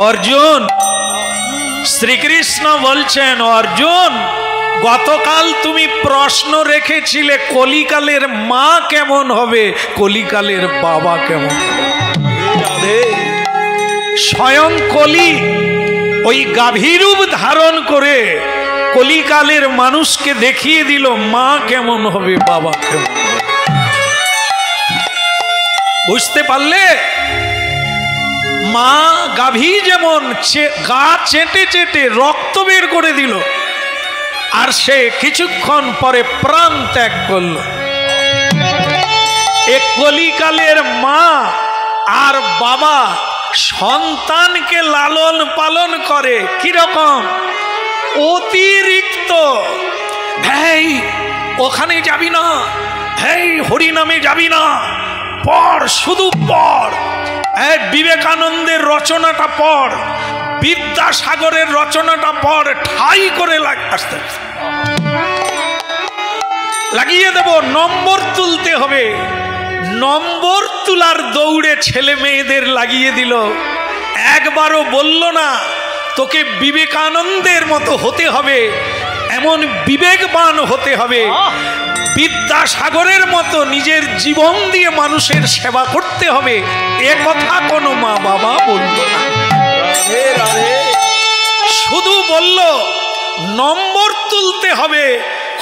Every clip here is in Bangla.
অর্জুন, শ্রীকৃষ্ণ বলছেন, অর্জুন গতকাল তুমি প্রশ্ন রেখেছিলে কলিকালের মা কেমন হবে, কলিকালের বাবা কেমন হবে। স্বয়ং কলি ওই গাভীরূপ ধারণ করে কলিকালের মানুষকে দেখিয়ে দিল মা কেমন হবে, বাবা কেমন হবে। বুঝতে পারলে? মা গাভী যেমন গা চেটে চেটে রক্ত বের করে দিল, আর সে কিছুক্ষণ পরে প্রাণ ত্যাগ করল। এক কলিকালের মা আর বাবা সন্তানকে লালন পালন করে কিরকম? অতিরিক্ত। হেই ওখানে যাবি না, হেই হরিনামে যাবি না, পড় শুধু পড়, বিবেকানন্দের রচনাটা পড়, বিদ্যাসাগরের রচনাটা পড়, ঠাই করে আস্তে লাগিয়ে দেব, নম্বর তুলতে হবে। নম্বর তুলার দৌড়ে ছেলে মেয়েদের লাগিয়ে দিল। একবারও বলল না তোকে বিবেকানন্দের মতো হতে হবে, এমন বিবেকবান হতে হবে, বিদ্যাসাগরের মতো নিজের জীবন দিয়ে মানুষের সেবা করতে হবে, এ কথা কোনো মা বাবা বলল না। শুধু বলল নম্বর তুলতে হবে,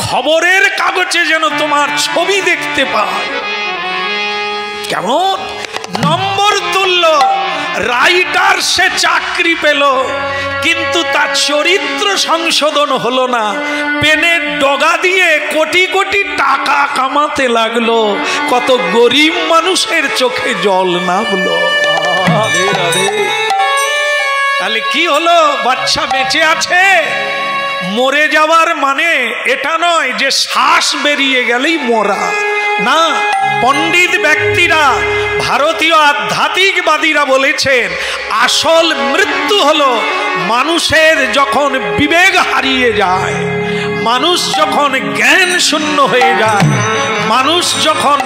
খবরের কাগজে যেন তোমার ছবি দেখতে পায়। কেমন নম্বর তুলল, রাইটার সে চাকরি পেল, কিন্তু তার চরিত্র সংশোধন হলো না। পেনের ডগা দিয়ে কোটি কোটি টাকা কামাতে লাগলো, কত গরিব মানুষের চোখে জল নামলো। তাহলে কি হলো? বাচ্চা বেঁচে আছে। মরে যাওয়ার মানে এটা নয় যে শ্বাস বেরিয়ে গেলেই মরা না। পণ্ডিত ব্যক্তিরা, ভারতীয় আধ্যাত্মিকবাদীরা বলেছেন আসল মৃত্যু হলো মানুষের যখন বিবেক হারিয়ে যায়, মানুষ যখন জ্ঞান শূন্য হয়ে যায়, মানুষ যখন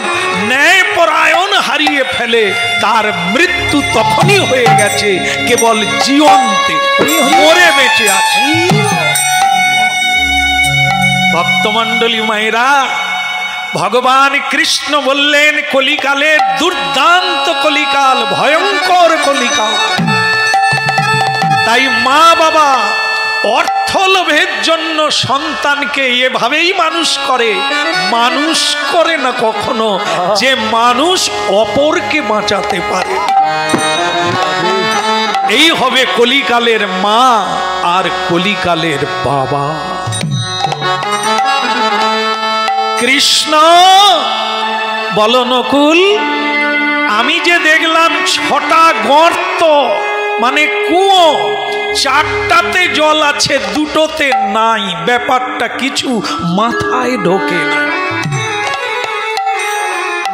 ন্যায়পরায়ণ হারিয়ে ফেলে, তার মৃত্যু তখনই হয়ে গেছে। কেবল জীবন্তে মরে বেঁচে আছে। ভক্তমণ্ডলী মায়েরা, ভগবান কৃষ্ণ বললেন কলিকালের দুর্দান্ত কলিকাল, ভয়ঙ্কর কলিকাল। তাই মা বাবা অর্থ লোভের জন্য সন্তানকে এভাবেই মানুষ করে, মানুষ করে না কখনো যে মানুষ অপরকে বাঁচাতে পারে। এই হবে কলিকালের মা আর কলিকালের বাবা। কৃষ্ণ বলো নকুল, আমি যে দেখলাম 6টা গর্ত মানে কুয়ো, 4টাতে জল আছে, 2টোতে নাই, ব্যাপারটা কিছু মাথায় ঢোকে না।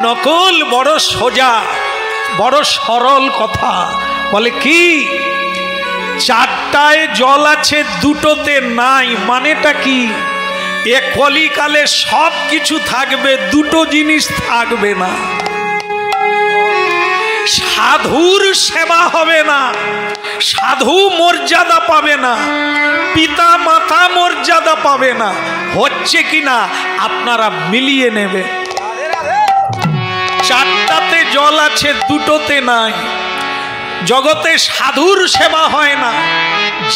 নকুল বড় সোজা, বড় সরল কথা। বলে কি 4টায় জল আছে 2টোতে নাই, মানেটা কি? এ কলিকালে সব কিছু থাকবে, 2টো জিনিস থাকবে না। সাধুর সেবা হবে না, সাধু মর্যাদা পাবে না, পিতা মাতা মর্যাদা পাবে না। হচ্ছে কিনা আপনারা মিলিয়ে নেবে। 4টাতে জল আছে, 2টোতে নাই। জগতে সাধুর সেবা হয় না,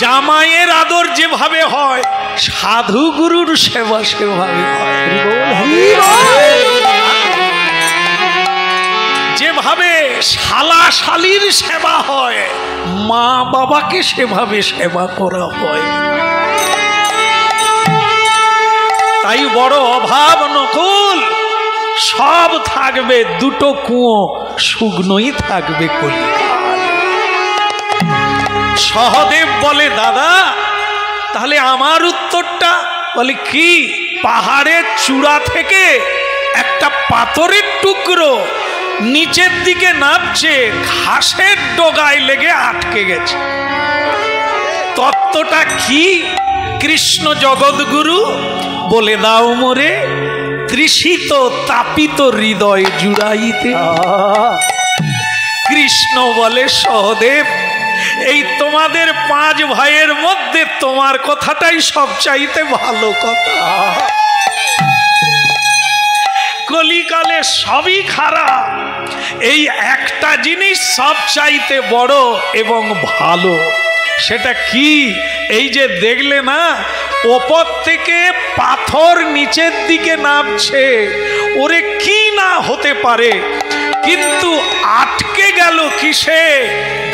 জামাইয়ের আদর যেভাবে হয়, সাধু গুরুর সেবা সেভাবে হয়। যেভাবে শালা শালির সেবা হয়, মা বাবাকে সেভাবে সেবা করা হয়। তাই বড় অভাব নকুল, সব থাকবে, 2টো কুয়ো শুকনোই থাকবে কলিকাল। সহদেব বলে দাদা তাহলে আমার উত্তরটা? বলে কি? পাহাড়ের চূড়া থেকে একটা পাথরের টুকরো নিচের দিকে নামছে, ঘাসের ডগায় লেগে আটকে গেছে। তত্ত্বটা কি? কৃষ্ণ জগৎগুরু বলে দাও মোরে, তৃষিত তাপিত হৃদয় জুড়াইতে। কৃষ্ণ বলে সহদেব, এই তোমার তোমাদের 5 ভাইয়ের মধ্যে তোমার কথাটাই সবচাইতে ভালো কথা। কলিকালে সবই খারাপ, এই একটা জিনিস সবচাইতে বড় এবং ভালো। সেটা কি? এই যে দেখলে না, ওপর থেকে পাথর নিচের দিকে নামছে, ওরে কি না হতে পারে, কিন্তু আটকে গেল কিসে?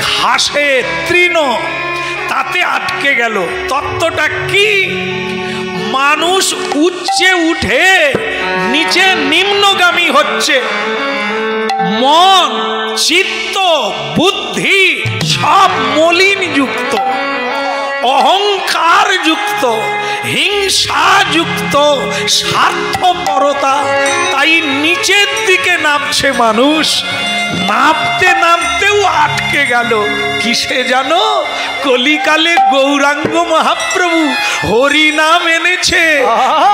ঘাসে, তৃণ, তাতে আটকে গেল। তত্ত্বটা কি? মানুষ উচ্চে উঠে নিচে নিম্নগামী হচ্ছে। মন, চিত্ত, বুদ্ধি সব মলিন যুক্ত, অহংকার যুক্ত, হিংসা যুক্ত, স্বার্থপরতা, তাই নিচের দিকে নামছে মানুষ। নামতে নামতেও আটকে গেল কিসে জানো? কলিকালে গৌরাঙ্গ মহাপ্রভু হরি নাম এনেছে,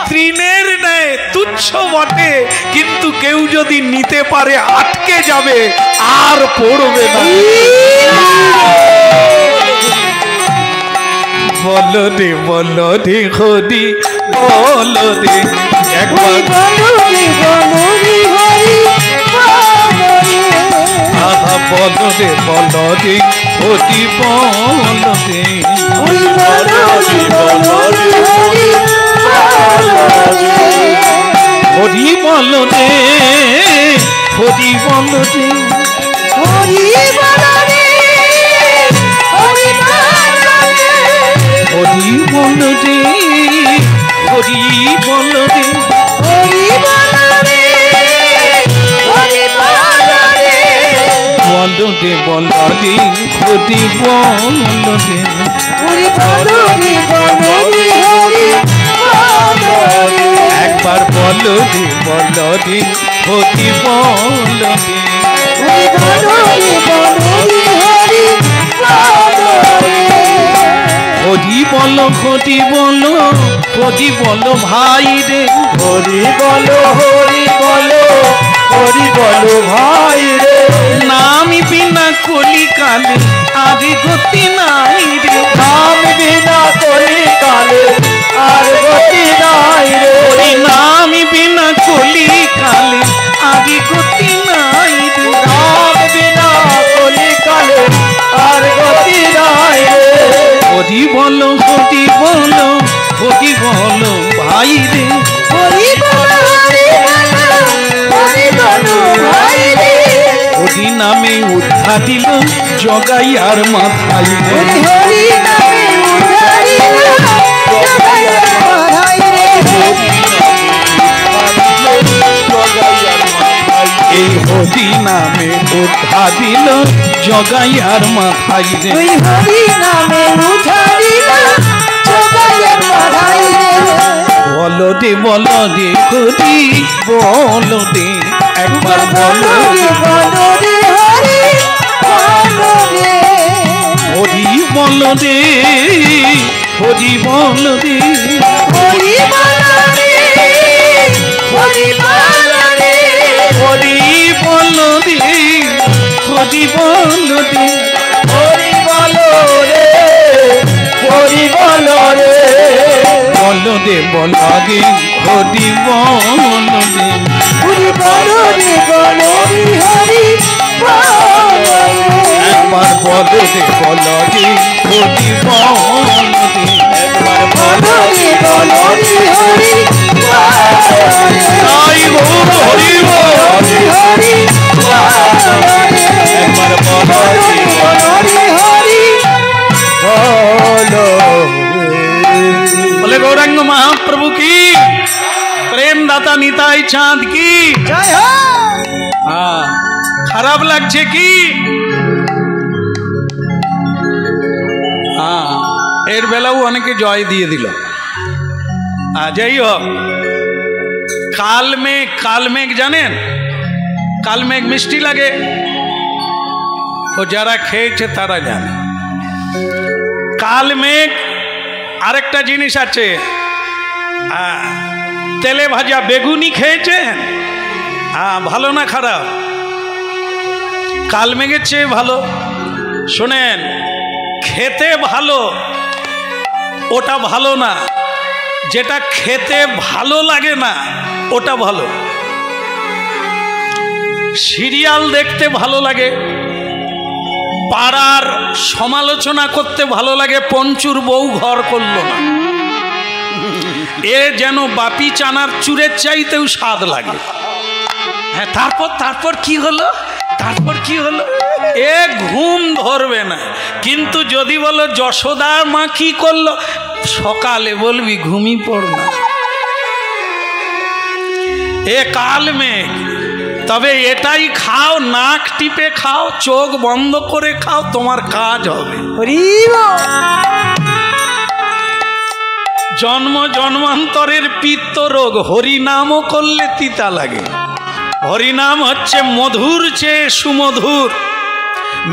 তৃণের ন্যায় তুচ্ছ বটে, কিন্তু কেউ যদি নিতে পারে আটকে যাবে, আর পড়বে না। বলো রে বলো রে হরি, বলো রে একবার, বলো রে বলো রে হরি, বলো রে হরি, বলো রে বলো রে হরি, বলো রে হরি, বলো রে হরি, বলো রে হরি, হরি বলো রে হরি, বলো রে হরি, বলো রে হরি, বলো রে বলো রে হরি, বলো রে হরি, বলো রে বলো রে হরি, বলো রে একবার বলো রে বলো রে হরি, বলো রে হরি, বলো রে বলো রে হরি, বলো রে হরি বলো, হরি বলো, হরি বলো ভাই রে, হরি বলো, হরি বলো, হরি বলো ভাই রে। নাম বিনা কলিকালে আর গতি নাই রে, নাম বিনা কলিকালে আর গতি নাই রে, হরি নাম বিনা কলিকালে আর গতি নাই রে, নাম বিনা কলিকালে আর গতি নাই রে। হরি বলো, হরি বলো, হরি বলো ভাই রে, হরি বলো, হরি বলো, হরি বলো ভাই রে। হরি নামে উদ্ধার দিল জগাই আর মাথায় রে, হরি নামে উদ্ধার দিল জগাই আর মাথায় রে, এই হরি নামে উদ্ধার দিল জগাই আর মাথায় রে, হরি নামে উদ্ধার দিল জগাই আর মাথায় রে। বলো রে বলো রে হরি, বলো রে একবার বলো রে বলো রে হরি, বলো রে হরি, বলো রে হরি, বলো রে হরি, বলো রে হরি, বলো রে হরি, বলো রে হরি, বলো রে হরি, বলো রে হরি, বলো রে বলো রে বলো রে হরি, বলো রে হরি, বলো রে বলো রে হরি, বলো একবার বলো রে বলো রে হরি, বলো রে একবার বলো রে বলো রে হরি, তাই বল হরি হরি হরি, একবার বলো রে বলো রে হরি, বলো। बोले गौरांग महाप्रभु की, प्रेम दाता निताई चांद की जय हो। हाँ, खराब লাগছে কি? हाँ, এর বেলাও অনেকে জয় দিয়ে দিল। যাই হোক, কালমেঘ জানেন? কালমেঘ মিষ্টি লাগে, ও যারা খেয়েছে তারা জানে। কালমেঘ আরেকটা জিনিস আছে, তেলে ভাজা বেগুনি খেয়েছেন? ভালো না খারাপ? কালমেঘের চেয়ে ভালো। শোনেন, খেতে ভালো ওটা ভালো না, যেটা খেতে ভালো লাগে না ওটা ভালো। সিরিয়াল দেখতে ভালো লাগে, পাড়ার সমালোচনা করতে ভালো লাগে, পঞ্চুর বউ ঘর করলো না, এ যেন বাপি চানার চুরের চাইতেও স্বাদ লাগে। হ্যাঁ, তারপর কি হলো, তারপর কি হলো, এ ঘুম ধরবে না। কিন্তু যদি বলো যশোদা মা কি করলো, সকালে বলবি ঘুমিয়ে পড় না, এ কাল মেঘ। তবে এটাই খাও, নাক টিপে খাও, চোখ বন্ধ করে খাও, তোমার কাজ হবে। জন্ম জন্মান্তরের পিত্ত রোগ হরিনামও করলে তিতা লাগে। হরিনাম হচ্ছে মধুর চেয়ে সুমধুর,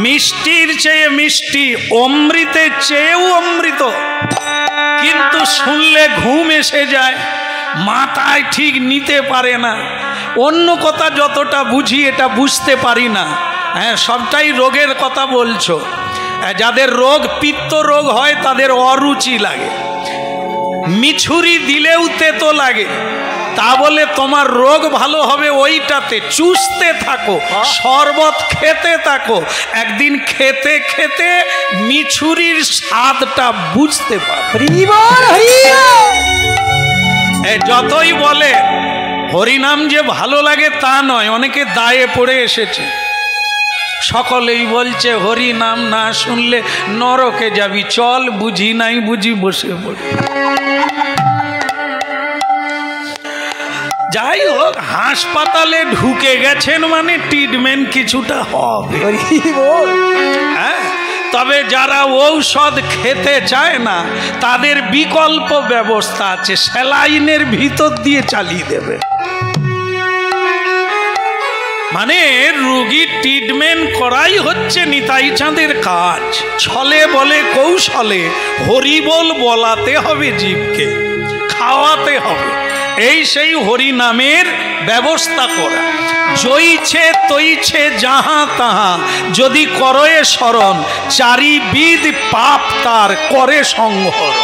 মিষ্টির চেয়ে মিষ্টি, অমৃতের চেয়েও অমৃত। কিন্তু শুনলে ঘুম এসে যায়, মাথায় ঠিক নিতে পারে না। অন্য কথা যতটা বুঝি এটা বুঝতে পারি না। হ্যাঁ, সবটাই রোগের কথা বলছো। যাদের রোগ পিত্ত রোগ হয় তাদের অরুচি লাগে, মিছুরি দিলেও তেতো লাগে। তা বলে তোমার রোগ ভালো হবে ওইটাতে চুষতে থাকো, শরবত খেতে থাকো, একদিন খেতে খেতে মিছুরির স্বাদটা বুঝতে পারো। যতই বলে হরিনাম যে ভালো লাগে তা নয়, অনেকে দায়ে পড়ে এসেছে। সকলেই বলছে হরিনাম না শুনলে নরকে যাবি, চল বুঝি নাই বুঝি বসে পড়ি। যাই হোক, হাসপাতালে ঢুকে গেছেন মানে ট্রিটমেন্ট কিছুটা হবে। হ্যাঁ, তবে যারা ঔষধ খেতে চায় না তাদের বিকল্প ব্যবস্থা আছে, স্যালাইনের ভিতর দিয়ে চালিয়ে দেবে। মানে রোগীর ট্রিটমেন্ট করাই হচ্ছে নিতাই চাঁদের কাজ। ছলে বলে কৌশলে হরিবোল বলাতে হবে, জীবকে খাওয়াতে হবে, এই সেই হরি নামের ব্যবস্থা করা। জইছে তৈছে যাহা তাহা যদি করয়ে স্মরণ, চারিবিধ পাপ তার করে সংহরণ।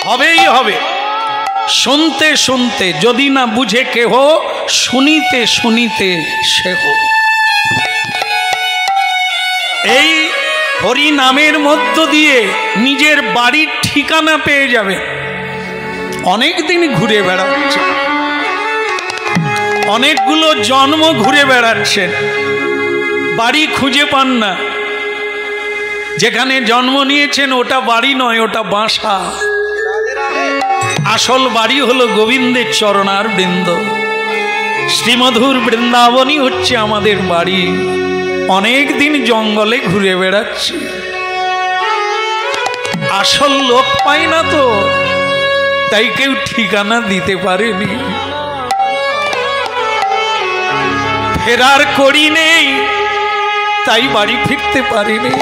হবেই হবে। শুনতে শুনতে যদি না বুঝে কেহ, শুনিতে শুনিতে সেহ। এই হরি নামের মধ্য দিয়ে নিজের বাড়ির ঠিকানা পেয়ে যাবে। অনেক দিন ঘুরে বেড়াচ্ছে, অনেকগুলো জন্ম ঘুরে বেড়াচ্ছেন, বাড়ি খুঁজে পান না। যেখানে জন্ম নিয়েছেন ওটা বাড়ি নয়, ওটা বাসা। আসল বাড়ি হলো গোবিন্দের চরণার বৃন্দ, শ্রীমধুর বৃন্দাবনই হচ্ছে আমাদের বাড়ি। অনেক দিন জঙ্গলে ঘুরে বেড়াচ্ছি, আসল লোক পাই না তো, তাই কেউ ঠিকানা দিতে পারেনি। ফেরার করি নেই, তাই বাড়ি ফিরতে পারিনি।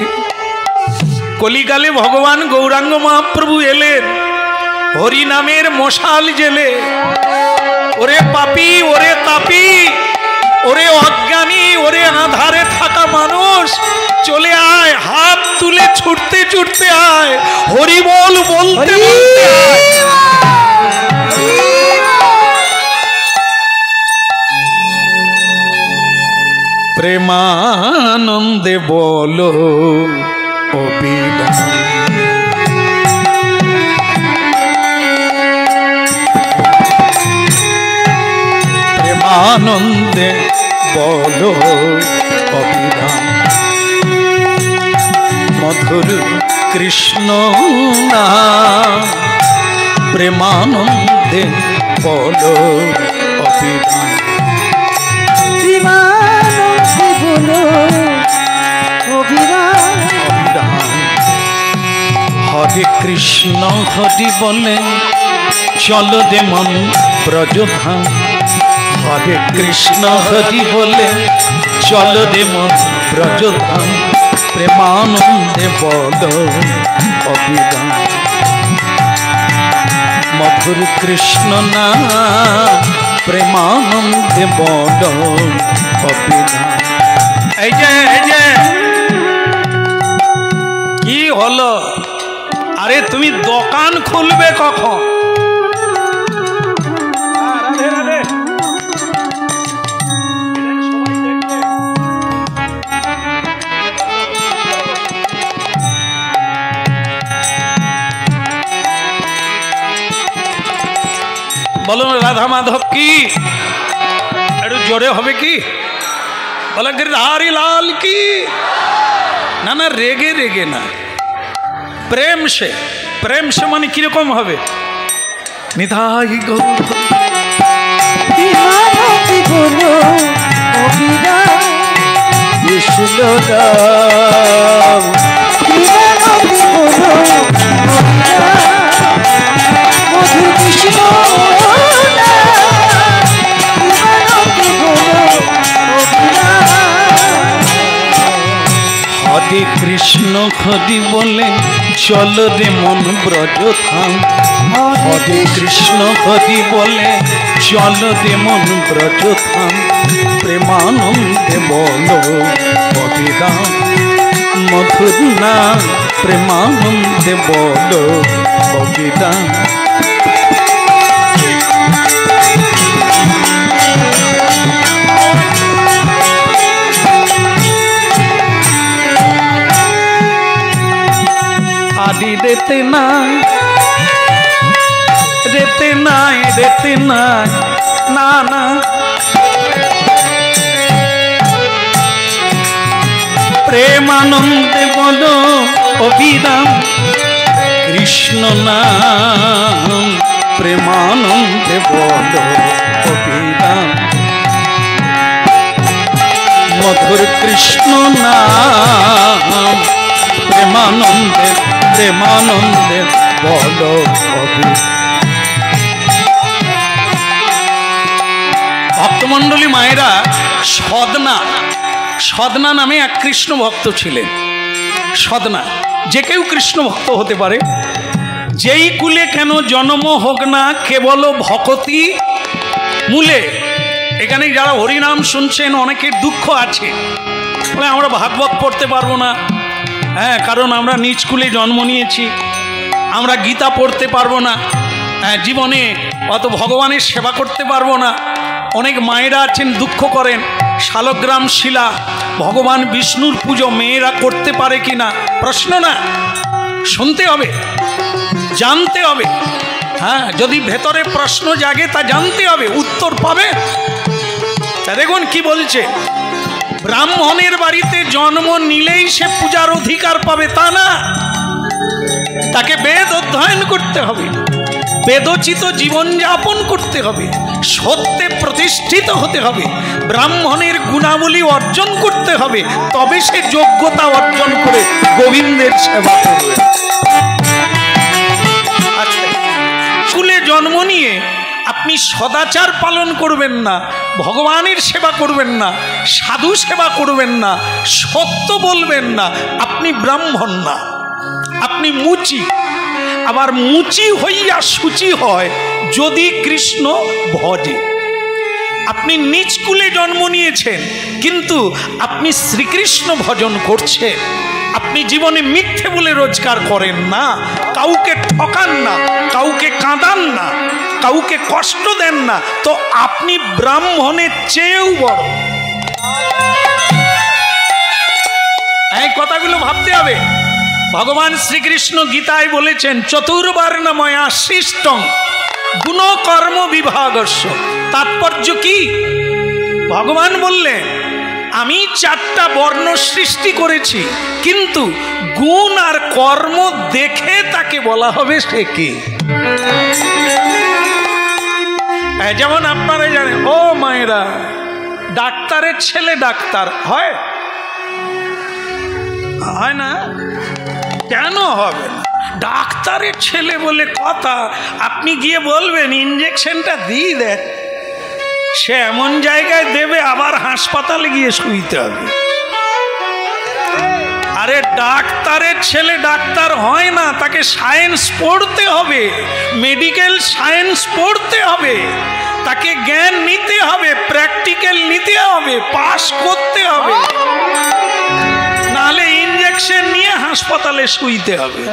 কলিকালে ভগবান গৌরাঙ্গ মহাপ্রভু এলেন হরি নামের মশাল জেলে। ওরে পাপী, ওরে তাপী, ওরে অজ্ঞানী, ওরে আধারে থাকা মানুষ, চলে আয়, হাত তুলে ছুটতে ছুটতে আয়, হরি বল বলতে বলতে আয়। প্রেমানন্দে বলো অবিরাম, প্রেমানন্দে বলো অবিরাম, মধুর কৃষ্ণ নাম, প্রেমানন্দে বলো অবিরাম, প্রেমানন্দে বলো অবিরাম, হরে কৃষ্ণ হরি বলে চলো দে মন ব্রজধাম, হরে কৃষ্ণ হরি বলে চলো দে মন ব্রজধাম, প্রেমানন্দে বলো অবিরাম, মধুর কৃষ্ণ নাম, প্রেমানন্দে বলো অবিরাম। এই যে হলো? আরে তুমি দোকান খুলবে কখন? রাধে রাধে। বলুন রাধা মাধব কি? একটু জোরে হবে কি? বলে गिरधारी लाल की। না না, রেগে রেগে না, প্রেম সে। প্রেম সে মানে কিরকম হবে? নিধাই গৌর বিমানতি বলো অবিরাম কৃষ্ণ নাম বিমানতি বলো অবিরাম মধুর কৃষ্ণ বিমানতি বলো অবিরাম হরে কৃষ্ণ হরি বলে চল রে মন ব্রজ ধাম। হরে কৃষ্ণ হরি বলে চল রে মন ব্রজ ধাম। প্রেমানন্দে বলো অবিরাম মধুর নাম। প্রেমানন্দে বলো অবিরাম। আদি রেতে নাই, রেতে নাই, রেতে নাই, না না। প্রেমানন্দে বলো অবিরাম কৃষ্ণ নাম। প্রেমানন্দে বলো অবিরাম মধুর কৃষ্ণ নাম। প্রেমানন্দে প্রেমানন্দে বলো অবিরাম। ভক্তমণ্ডলী মায়েরা, সদনা নামে এক কৃষ্ণ ভক্ত ছিলেন। সদনা যে কেউ কৃষ্ণ ভক্ত হতে পারে। যেই কুলে কেন জন্ম হোক না, কেবল ভকতি মূলে। এখানে যারা হরিনাম শুনছেন অনেকের দুঃখ আছে, বলে আমরা ভাগবত পড়তে পারবো না, হ্যাঁ, কারণ আমরা নিজ কুলে জন্ম নিয়েছি, আমরা গীতা পড়তে পারবো না, হ্যাঁ, জীবনে অত ভগবানের সেবা করতে পারবো না। অনেক মায়েরা আছেন দুঃখ করেন, শালগ্রাম শিলা ভগবান বিষ্ণুর পুজো মেয়েরা করতে পারে কি না? প্রশ্ন না, শুনতে হবে, জানতে হবে। হ্যাঁ, যদি ভেতরে প্রশ্ন জাগে তা জানতে হবে, উত্তর পাবে। তা দেখুন কি বলছে, ব্রাহ্মণের বাড়িতে জন্ম নিলেই সে পূজার অধিকার পাবে তা না, তাকে বেদ অধ্যয়ন করতে হবে, বেদোচিত জীবনযাপন করতে হবে, সত্যে প্রতিষ্ঠিত হতে হবে, ব্রাহ্মণের গুণাবলী অর্জন করতে হবে, তবে সে যোগ্যতা অর্জন করে গোবিন্দের সেবা করবে। কুলে জন্ম নিয়ে আপনি সদাচার পালন করবেন না, ভগবানের সেবা করবেন না, সাধু সেবা করবেন না, সত্য বলবেন না, আপনি ব্রাহ্মণ না, আপনি মুচি। আবার মুচি হইয়া সূচি হয় যদি কৃষ্ণ ভজে। আপনি নিজ কুলে জন্ম নিয়েছেন, কিন্তু আপনি শ্রীকৃষ্ণ ভজন করছেন। আপনি জীবনে মিথ্যে বলে রোজগার করেন না, কাউকে ঠকান না, কাউকে কাঁদান না, কাউকে কষ্ট দেন না, তো আপনি ব্রাহ্মণের চেয়েও বড়। এই কথাগুলো ভাবতে হবে। ভগবান শ্রীকৃষ্ণ গীতায় বলেছেন, চতুর্বর্ণময়া সৃষ্টং গুণকর্ম বিভাগস্য। তাৎপর্য কি? ভগবান বললেন, আমি 4টা বর্ণ সৃষ্টি করেছি, কিন্তু গুণ আর কর্ম দেখে তাকে বলা হবে সে কি। যেমন আপনারা জানেন, ও মায়েরা, ডাক্তারের ছেলে ডাক্তার হয়? হয় না? কেন হবে না? ডাক্তারের ছেলে বলে কথা, আপনি গিয়ে বলবেন ইঞ্জেকশনটা দিয়ে দেন, সে এমন জায়গায় দেবে আবার হাসপাতালে গিয়ে শুইতে হবে। আরে ডাক্তারের ছেলে ডাক্তার হয় না, তাকে সায়েন্স পড়তে হবে, মেডিকেল সায়েন্স পড়তে হবে, তাকে জ্ঞান নিতে হবে, প্র্যাকটিক্যাল নিতে হবে, পাস করতে হবে, নাহলে ইঞ্জেকশন নিয়ে হাসপাতালে শুইতে হবে।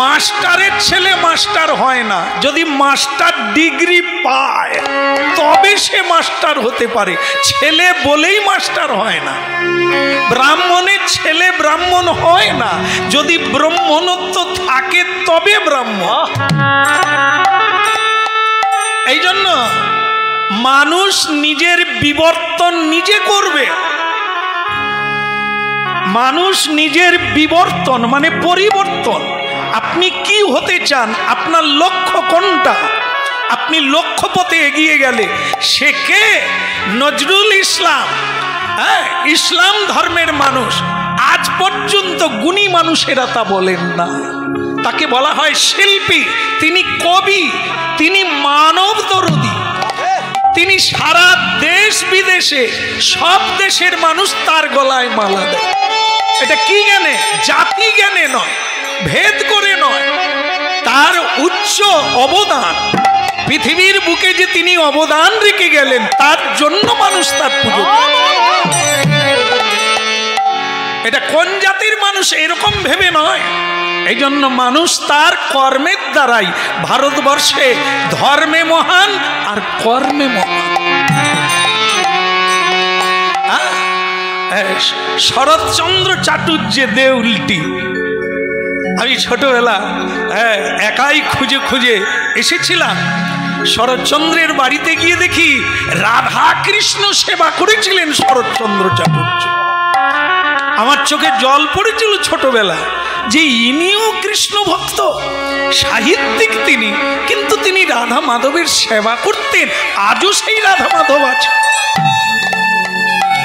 মাস্টারের ছেলে মাস্টার হয় না, যদি মাস্টার ডিগ্রি পায় তবে সে মাস্টার হতে পারে, ছেলে বলেই মাস্টার হয় না। ব্রাহ্মণের ছেলে ব্রাহ্মণ হয় না, যদি ব্রাহ্মণত্ব থাকে তবে ব্রাহ্মণ। এই জন্য মানুষ নিজের বিবর্তন নিজে করবে। মানুষ নিজের বিবর্তন মানে পরিবর্তন। আপনি কি হতে চান, আপনার লক্ষ্য কোনটা, আপনি লক্ষ্য পথে এগিয়ে গেলে সে কে? নজরুল ইসলাম, হ্যাঁ, ইসলাম ধর্মের মানুষ। আজ পর্যন্ত গুণী মানুষেরা তা বলেন না। তাকে বলা হয় শিল্পী, তিনি কবি, তিনি মানব দরদী, তিনি সারা দেশ বিদেশে সব দেশের মানুষ তার গলায় মালা দেয়। এটা কি জ্ঞানে? জাতি জ্ঞানে নয়, ভেদ করে নয়, তার উচ্চ অবদান পৃথিবীর বুকে যে তিনি অবদান রেখে গেলেন তার জন্য মানুষ তার পুজো। এটা কোন জাতির মানুষ এরকম ভেবে নয়। এই জন্য মানুষ তার কর্মের দ্বারাই ভারতবর্ষে ধর্মে মহান আর কর্মে মহান। শরৎচন্দ্র চাটুর্যের দেউলটি আমি ছোটবেলা একাই খুঁজে খুঁজে এসেছিলাম। শরৎচন্দ্রের বাড়িতে গিয়ে দেখি রাধা কৃষ্ণ সেবা করেছিলেন শরৎচন্দ্র চাটুর্য। আমার চোখে জল পড়েছিল ছোটবেলা যে ইনিও কৃষ্ণ ভক্ত, সাহিত্যিক তিনি, কিন্তু তিনি রাধা মাধবের সেবা করতেন। আজও সেই রাধা মাধব আছে।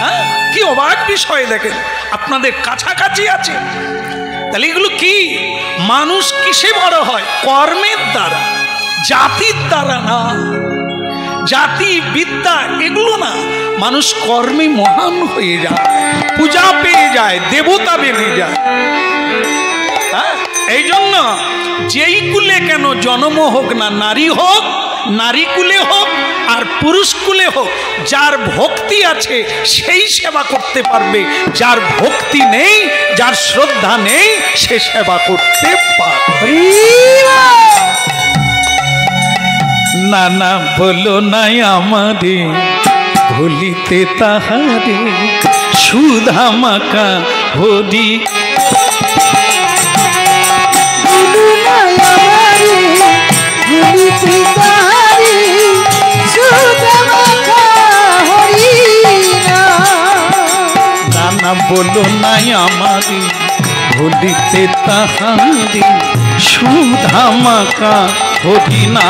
হ্যাঁ, কি অবাক বিষয় দেখেন, আপনাদের কাছাকাছি আছে। তাহলে এগুলো কি? মানুষ কিসে বড় হয়? কর্মের দ্বারা, জাতির দ্বারা না। জাতি বিদ্যা এগুলো না, মানুষ কর্মে মহান হয়ে যায়, পূজা পেয়ে যায়, দেবতা বেনে যায়। হ্যাঁ, এই জন্য যেই কুলে কেন জন্ম হোক না, নারী হোক, নারী কুলে হোক আর পুরুষ কুলে হোক, যার ভক্তি আছে সেই সেবা করতে পারবে, যার ভক্তি নেই, যার শ্রদ্ধা নেই, সে সেবা করতে পারবে না। না বলো নাই আমারে ভুলিতে তাহারে, সুধা মাখা হরি। না বলো নাই আমারে ভুলিতে তাহারে, সুধা মাখা হরি না।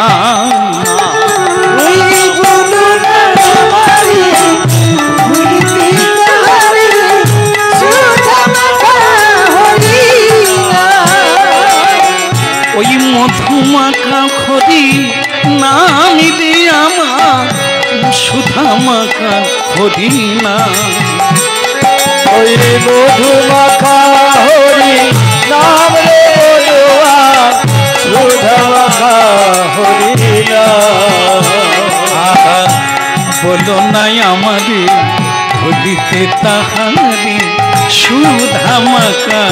ওই মধুমাখা হরি নামি দে আমার, সুধা মাখা হরি না। ওই মধুমাখা হরি নাম রে বলুয়া, সুধা মাখা হরি না। বলো নাই আমারে ভুলিতে তাহারে, সুধা মাখা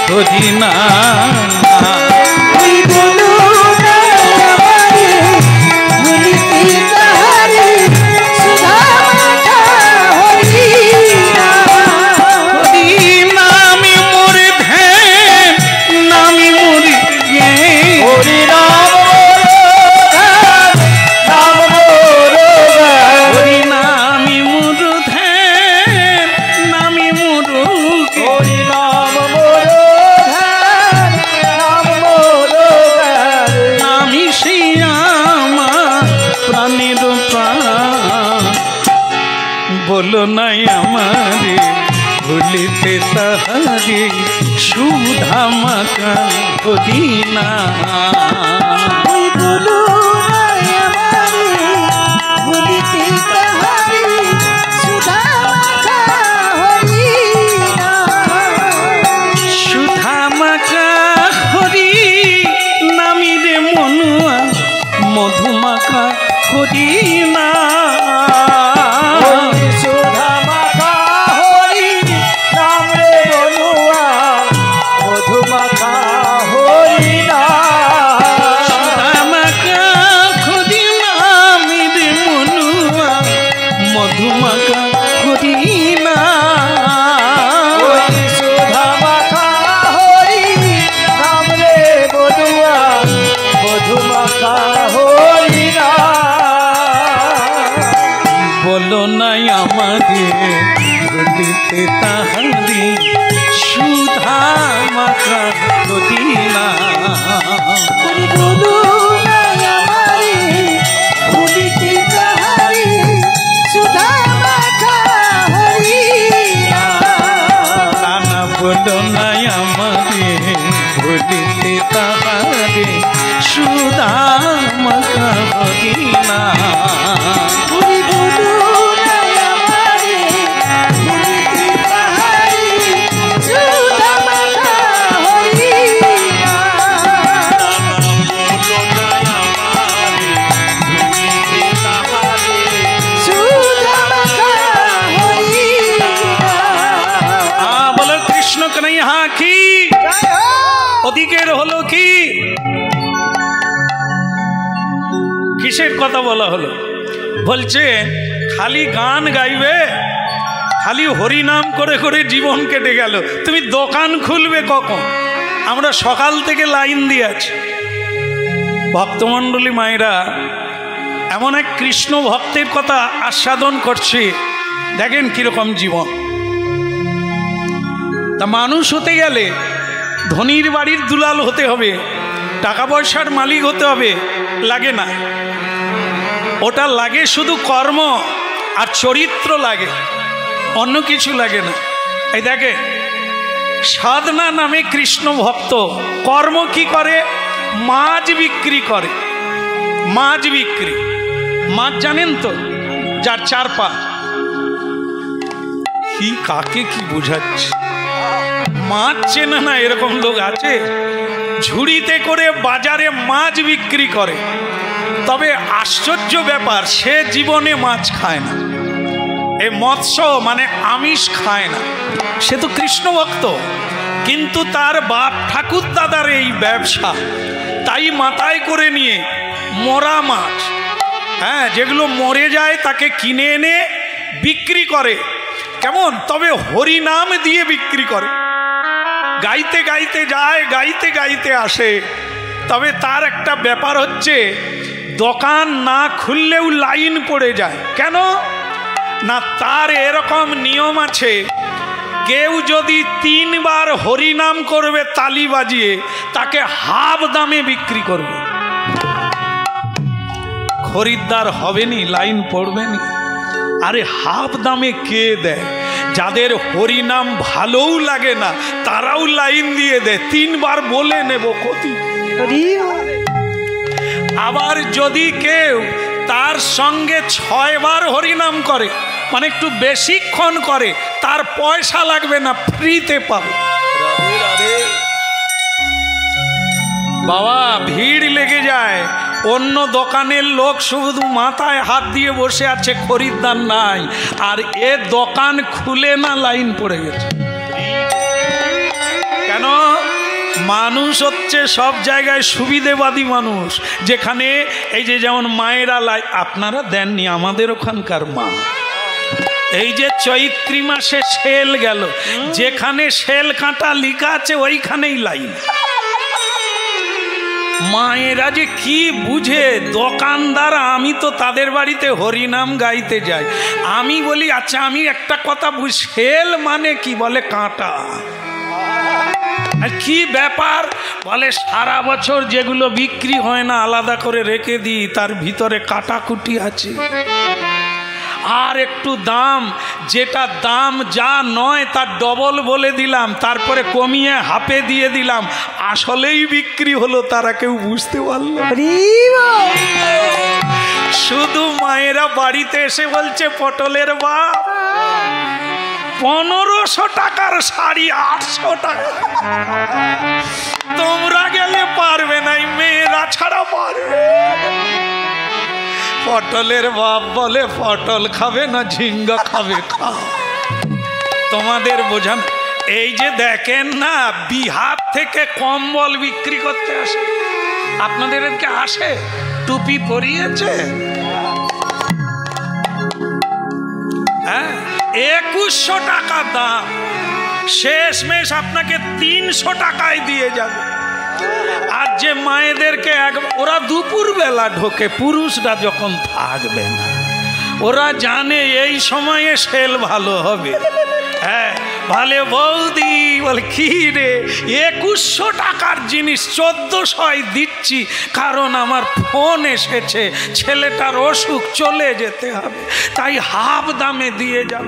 হরি না। বলো নাই আমারে ভুলিতে তাহারে, সুধা মাখা হরি না। সুধা মাখা হরি নামি রে মনুয়া, মধুমাখা হরি না। সুধা মাখা হরি নাম রে বলুয়া, ভুলিতে তাহারি সুধা মাখা মদিনা। ওরে বলো না আমারে ভুলিতে তাহারি সুধা মাখা হরিনা। নানা বলো না আমারে ভুলিতে তাহারি সুধা মাখা মদিনা। ওরে বলো না আমারে ভুলিতে তাহারি সুধা মাখা হরিনা। সুধা মাখা হরিনা। বলো কৃষ্ণ কানাইয়া কি। ওদিকের হলো কি, কিসের কথা বলা হলো? বলছে খালি গান গাইবে, খালি হরি নাম করে করে জীবন কেটে গেল, তুমি দোকান খুলবে কখন? আমরা সকাল থেকে লাইন দিয়ে আছি। ভক্তমণ্ডলী মায়েরা এমন এক কৃষ্ণ ভক্তের কথা আস্বাদন করছে, দেখেন কিরকম জীবন। তা মানুষ হতে গেলে ধনীর বাড়ির দুলাল হতে হবে, টাকা পয়সার মালিক হতে হবে, লাগে না। ওটা লাগে শুধু কর্ম আর চরিত্র লাগে, অন্য কিছু লাগে না। এই দেখে সাধনা নামে কৃষ্ণ ভক্ত কর্ম কি করে? মাছ বিক্রি করে। মাছ বিক্রি, মাছ জানেন তো, যার চার পা। কি কাকে কি বোঝাচ্ছে? মাছ চেনে না এরকম লোক আছে? ঝুড়িতে করে বাজারে মাছ বিক্রি করে, তবে আশ্চর্য ব্যাপার, সে জীবনে মাছ খায় না। এই মৎস্য মানে আমিষ খায় না। সে তো কৃষ্ণ ভক্ত, কিন্তু তার বাপ ঠাকুর দাদার এই ব্যবসা, তাই মাথায় করে নিয়ে মরা মাছ, হ্যাঁ, যেগুলো মরে যায় তাকে কিনে এনে বিক্রি করে। কেমন? তবে হরি নাম দিয়ে বিক্রি করে। গাইতে গাইতে যায়, গাইতে গাইতে আসে। তবে তার একটা ব্যাপার হচ্ছে, দোকান না খুললেও লাইন পড়ে যায়। কেন না, তার এরকম নিয়ম আছে, কেউ যদি 3 বার হরিনাম করবে তালি বাজিয়ে, তাকে হাফ দামে বিক্রি করবে। খরিদ্দার হবে নি, লাইন পড়বে নি। আরে হাফ দামে কে দেয়? যাদের হরিনাম ভালোও লাগে না তারাও লাইন দিয়ে দেয়, 3 বার বলে নেব ক্ষতি। আবার যদি কেউ তার সঙ্গে 6 বার হরিনাম করে, মানে একটু বেশিক্ষণ করে, তার পয়সা লাগবে না, ফ্রিতে পাবে। বাবা ভিড় লেগে যায়, অন্য দোকানের লোক শুধু মাথায় হাত দিয়ে বসে আছে, খরিদ্দার নাই, আর এ দোকান খুলে না, লাইন পড়ে গেছে। কেন? মানুষ হচ্ছে সব জায়গায় সুবিধেবাদী মানুষ। যেখানে এই যে যেমন মায়েরা আপনারা দেননি, আমাদের ওখানকার মা, এই যে চৈত্রী মাসে সেল গেল, যেখানে সেল কাঁটা লিখা আছে ওইখানেই লাইন। মায়েরা যে কি বুঝে, দোকানদার, আমি তো তাদের বাড়িতে হরিনাম গাইতে যাই, আমি বলি আচ্ছা আমি একটা কথা বুঝ, সেল মানে কি? বলে কাঁটা। আর কি ব্যাপার? বলে সারা বছর যেগুলো বিক্রি হয় না আলাদা করে রেখে দিই, তার ভিতরে কাটাকুটি আছে। আর একটু দাম, যেটা দাম যা নয় তার ডবল বলে দিলাম, তারপরে কমিয়ে হাফে দিয়ে দিলাম, আসলেই বিক্রি হলো, তারা কেউ বুঝতে পারলো। শুধু মায়েরা বাড়িতে এসে বলছে, পটলের বাপ 1500 টাকার শাড়ি 800 টাকা, তোমরা গেলে পারবে না, মেয়েরা ছাড়া পারবে। পটলের বাপ বলে, পটল খাবে না ঝিঙ্গা খাবে, খাও। তোমাদের বোঝান। এই যে দেখেন না, বিহার থেকে কম্বল বিক্রি করতে আসে, আপনাদের এদিকে আসে, টুপি পরিয়েছে, হ্যাঁ, 2100 টাকা দাম, শেষমেশ আপনাকে 300 টাকায় দিয়ে যাবে। আর যে মায়েদেরকে ওরা দুপুর বেলা ঢোকে, পুরুষরা যখন থাকবে না, ওরা জানে এই সময়ে সেল ভালো হবে। হ্যাঁ, ভালে বৌদি বলে কি রে 2100 টাকার জিনিস 1400 দিচ্ছি, কারণ আমার ফোন এসেছে ছেলেটার অসুখ চলে যেতে হবে, তাই হাফ দামে দিয়ে যাব।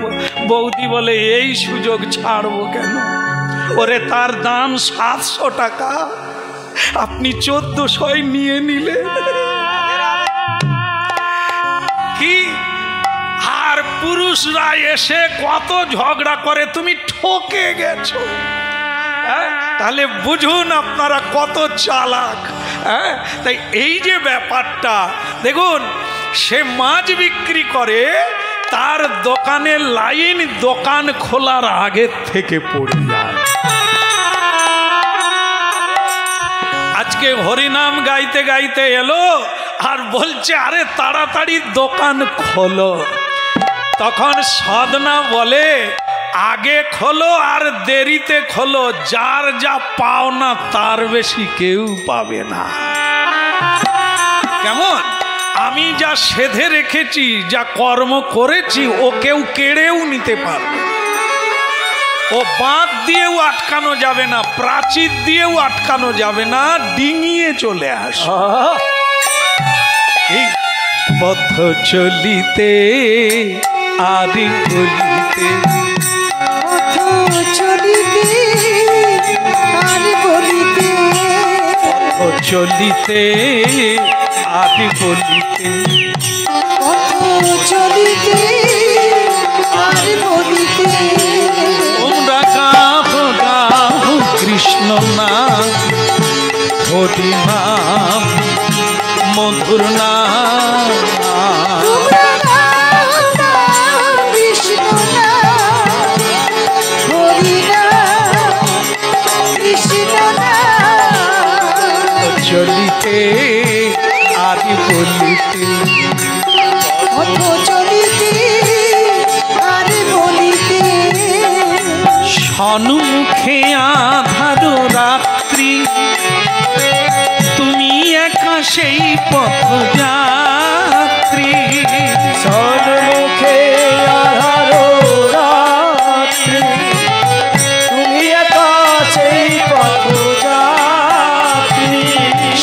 বৌদি বলে এই সুযোগ ছাড়বো কেন? ওরে তার দাম 700 টাকা, আপনি 1400 নিয়ে নিলে কি? আর পুরুষরা এসে কত ঝগড়া করে, তুমি ঠকে গেছো। তাহলে বুঝুন আপনারা কত চালাক। তাই এই যে ব্যাপারটা দেখুন, সে মাছ বিক্রি করে, তার দোকানের লাইন দোকান খোলার আগে থেকে পড়ে যায়। আজকে হরিনাম গাইতে গাইতে এলো আর বলছে আরে তাড়াতাড়ি দোকান খোলো। তখন সাধনা বলে আগে খোলো আর দেরিতে খোলো, যার যা পাওনা তার বেশি কেউ পাবে না। কেমন? আমি যা সেধে রেখেছি, যা কর্ম করেছি, ও কেউ কেড়েও নিতে পারবে। ও বাঁধ দিয়েও আটকানো যাবে না, প্রাচীর দিয়েও আটকানো যাবে না, ডিঙিয়ে চলে আস। এই পথ চলিতে আদি বলিতে, পথ চলিতে আর বলিতে, পথ চলিতে আদি বলিতে, পথ চলিতে আর বলিতে, তোমরা গাও গাও কৃষ্ণ নাম, হরি নাম, মধুর নাম। তোমরা নাম নাম কৃষ্ণ নাম, হরি নাম, কৃষ্ণ নাম, চলিতে আদি বলিতে, পথ চলিতে আর বলিতে, সন্মুখে আধার রাত্রি, তুমি একা সেই পথ যাত্রী। সন্মুখে আধার রাত্রি, তুমি একা সেই পথযাত্রী।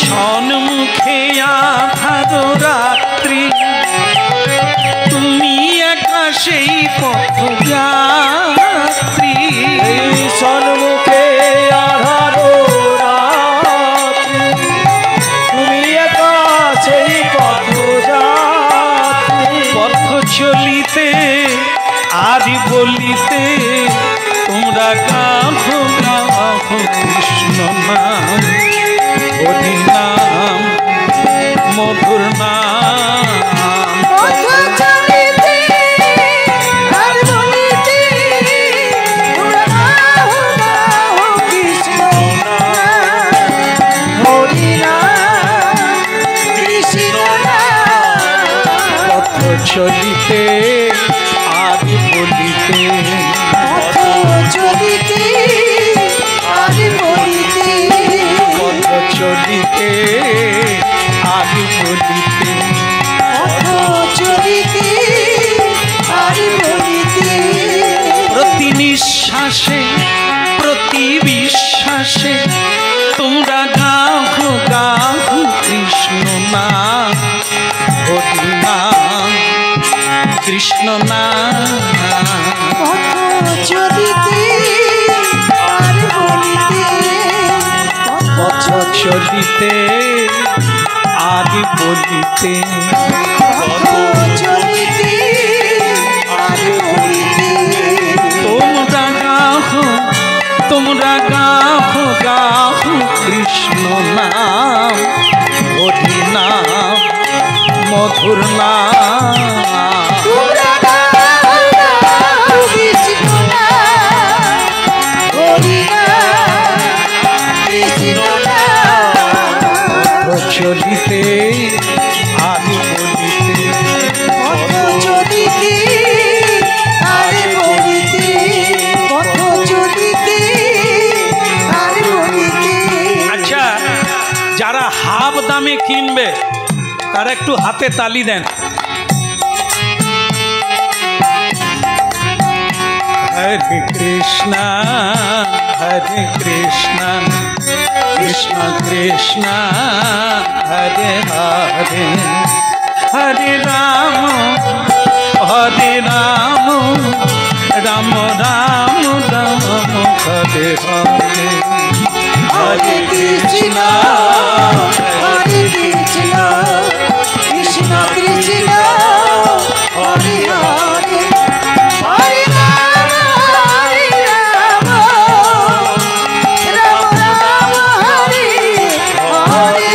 সন্মুখে আধার রাত্রি, তুমি একা সেই পথ যাত্রী। এই সন্মুখে আধার রাত্রি, তুমি একা সেই পথযাত্রী। পথ চলিতে আদি বলিতে, তোমরা গাও গাও কৃষ্ণ নাম, হরি নাম, মধুর নাম। পথ চলিতে আর বলিতে, তোমরা গাও গাও কৃষ্ণ নাম, হরি নাম, কৃষ্ণ নাম, পথ চলিতে আদি বলিতে, পথ চলিতে আর বলিতে, পথ চলিতে আদি বলিতে, পথ চলিতে আর বলিতে, প্রতি নিঃশ্বাসে প্রতি বিশ্বাসে, তোমরা গাও গাও কৃষ্ণ নাম, হরি নাম, কৃষ্ণ নাম। পথ চলিতে আর বলিতে, পথ চলিতে আদি বলিতে, পথ চলিতে আর বলিতে, তোমরা গাও গাও কৃষ্ণ নাম, হরি নাম, মধুর নাম। তোমরা গাও গাও কৃষ্ণ নাম, হরি নাম, কৃষ্ণ নাম, চলিতে আদি বলিতে, পথ চলিতে আর বলিতে, পথ চলিতে আর বলিতে। আচ্ছা, যারা হাফ দামে কিনবে তারা একটু হাতে তালি দেন। Hare Krishna, Hare Krishna, Krishna Krishna, Hare Hare, Hare Rama, Hare Rama, Rama Rama, Rama Hare Hare, Hare Krishna, Hare Krishna, Krishna Krishna, Hare Hare, Hare Rama, Hare Rama, Rama Rama, Hare Hare।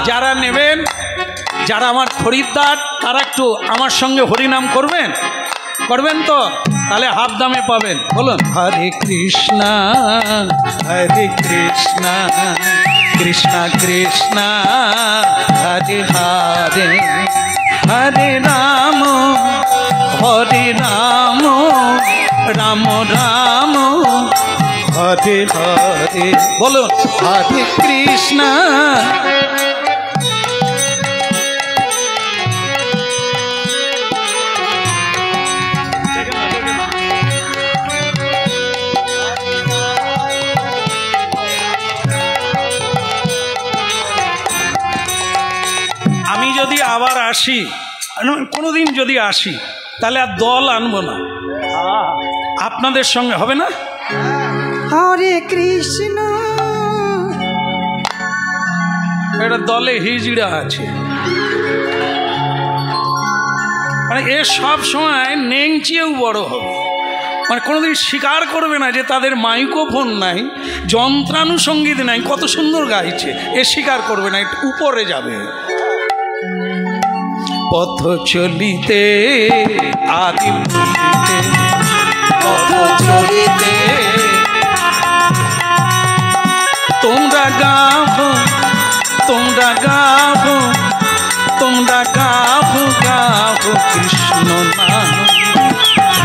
যারা নেবেন, যারা আমার খরিদ্দার, তারা একটু আমার সঙ্গে হরিনাম করবেন, করবেন তো? তাহলে হাফ দামে পাবেন। বলুন, হরে কৃষ্ণ, হরে কৃষ্ণ, কৃষ্ণ কৃষ্ণ, হরে হরে, হরে রাম, হরে রাম, রাম রাম, হরে হরে। বলুন, হরে কৃষ্ণ। আমি যদি আবার আসি, কোনোদিন যদি আসি, তাহলে আর দল আনবো না, আপনাদের সঙ্গে হবে না? হরে কৃষ্ণ। এটা দলে হিজড়া আছে, মানে এ সব সময় নেংচিয়েও বড় হবে, মানে কোনোদিন স্বীকার করবে না যে তাদের মাইক্রোফোন নাই, যন্ত্রানুসঙ্গীত নাই, কত সুন্দর গাইছে, এ স্বীকার করবে না, একটু উপরে যাবে। পথ চলিতে আদি বলিতে, পথ চলিতে তোমরা গাভো, তোমরা গাভো, তোমরা গাভো, গাভো কৃষ্ণ নাম,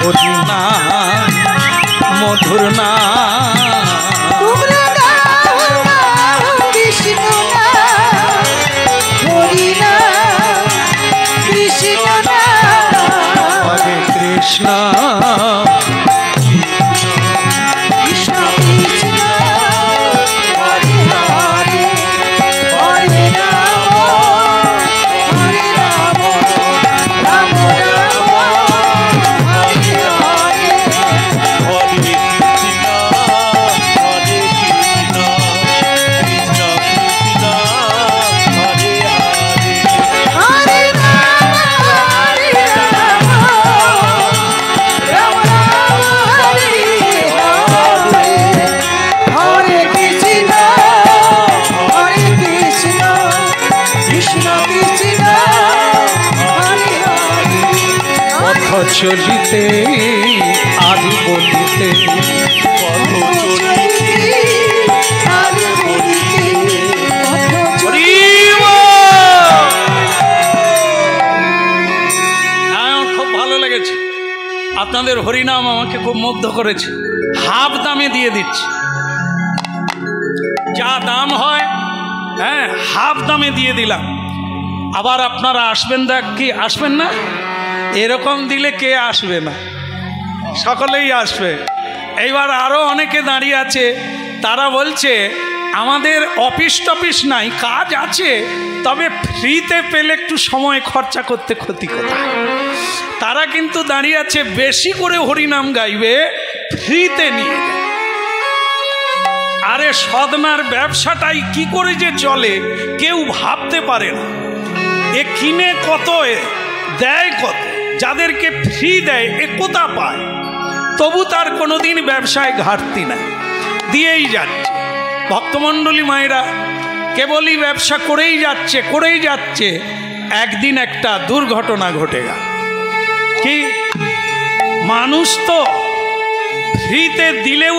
হরি নাম, মধুর নাম। তোমরা গাও গাও কৃষ্ণ নাম, হরি নাম, কৃষ্ণ নাম। হরে কৃষ্ণ, কৃষ্ণ কৃষ্ণ, হরে হরে, হরে রাম, হরে Ram, Ram Ram, Hare Hare. Hare Rama, Hare Rama, Rama Rama, Hare Hare, Hare Krishna, Hare Krishna, Krishna Krishna, Hare Hare, পথ চলিতে আদি বলিতে, পথ চলিতে। Hare Hare, হরি বল। আমার খুব ভালো লেগেছে, আপনাদের হরিনাম আমাকে খুব মুগ্ধ করেছে। হাফ দামে দিয়ে দিচ্ছি, যা দাম হয়, হ্যাঁ হাফ দামে দিয়ে দিলাম। আবার আপনারা আসবেন, দেখ কি আসবেন না? এরকম দিলে কে আসবে না? সকলেই আসবে। এইবার আরও অনেকে দাঁড়িয়ে আছে, তারা বলছে আমাদের অফিস টফিস নাই, কাজ আছে, তবে ফ্রিতে পেলে একটু সময় খরচা করতে ক্ষতি কোথায়। তারা কিন্তু দাঁড়িয়ে আছে, বেশি করে হরিনাম গাইবে, ফ্রিতে নিয়ে যাবে। আরে সদনার ব্যবসাটাই কি করে যে চলে কেউ ভাবতে পারে না। এ কিনে কত, দেয় কত, যাদেরকে ফ্রি দেয় এ কোথা পায়, তবু তার কোনোদিন ব্যবসায় ঘাটতি নাই, দিয়েই যাচ্ছে। ভক্তমণ্ডলী মায়েরা কেবলই ব্যবসা করেই যাচ্ছে, করেই যাচ্ছে। একদিন একটা দুর্ঘটনা ঘটে গেল। কি মানুষ তো ফ্রিতে দিলেও